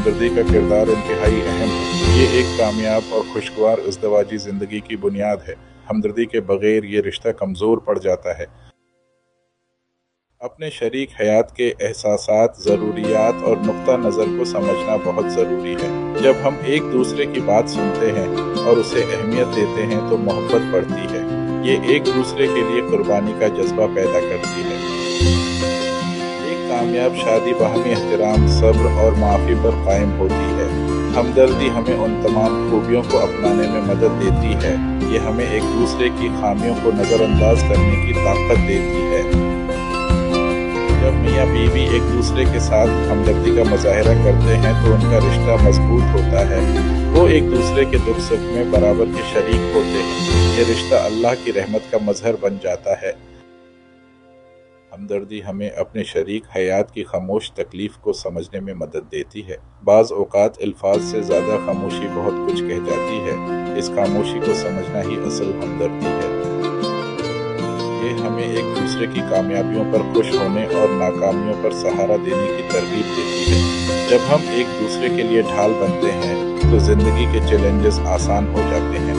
हमदर्दी का किरदार इंतहाई अहम है। ये एक कामयाब और खुशगवार इज़्दिवाजी ज़िंदगी की बुनियाद है। हमदर्दी के बगैर ये रिश्ता कमज़ोर पड़ जाता है। अपने शरीक हयात के एहसासात, ज़रूरियात और नुक्ता नज़र को समझना बहुत ज़रूरी है। जब हम एक दूसरे की बात सुनते हैं और उसे अहमियत देते हैं तो मोहब्बत बढ़ती है। ये एक दूसरे के लिए कुर्बानी का जज्बा पैदा करती है। एक कामयाब शादी बाहमी एहतराम, सब्र और माफ़ी पर कायम होती है। हमदर्दी हमें उन तमाम खूबियों को अपनाने में मदद देती है। ये हमें एक दूसरे की खामियों को नज़रअंदाज करने की ताकत देती है। जब मियाँ बीवी एक दूसरे के साथ हमदर्दी का मुजाहरा करते हैं तो उनका रिश्ता मजबूत होता है। वो एक दूसरे के दुख सुख में बराबर के शरीक होते हैं। ये रिश्ता अल्लाह की रहमत का मजहर बन जाता है। हमदर्दी हमें अपने शरीक हयात की खामोश तकलीफ को समझने में मदद देती है। बाज़ औक़ात अल्फाज से ज़्यादा खामोशी बहुत कुछ कह जाती है। इस खामोशी को समझना ही असल हमदर्दी है। ये हमें एक दूसरे की कामयाबियों पर खुश होने और नाकामियों पर सहारा देने की तरगीब देती है। जब हम एक दूसरे के लिए ढाल बनते हैं तो ज़िंदगी के चैलेंजेस आसान हो जाते हैं।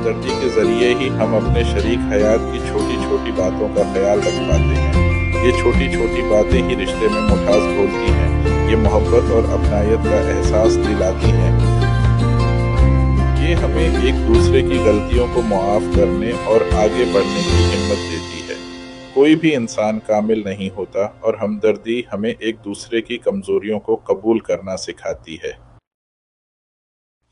हमदर्दी के ज़रिए ही हम अपने शरीक हयात की छोटी छोटी बातों का ख्याल रख पाते हैं। ये छोटी छोटी बातें ही रिश्ते में मिठास घोलती हैं। ये मोहब्बत और अपनायत का एहसास दिलाती हैं। ये हमें एक दूसरे की गलतियों को मुआफ़ करने और आगे बढ़ने की हिम्मत देती है। कोई भी इंसान कामिल नहीं होता और हमदर्दी हमें एक दूसरे की कमज़ोरियों को कबूल करना सिखाती है।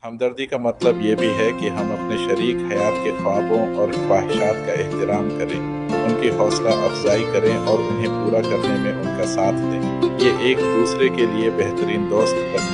हमदर्दी का मतलब ये भी है कि हम अपने शरीक हयात के ख्वाबों और ख्वाहिशात का एहतराम करें, उनकी हौसला अफजाई करें और उन्हें पूरा करने में उनका साथ दें। ये एक दूसरे के लिए बेहतरीन दोस्त बनने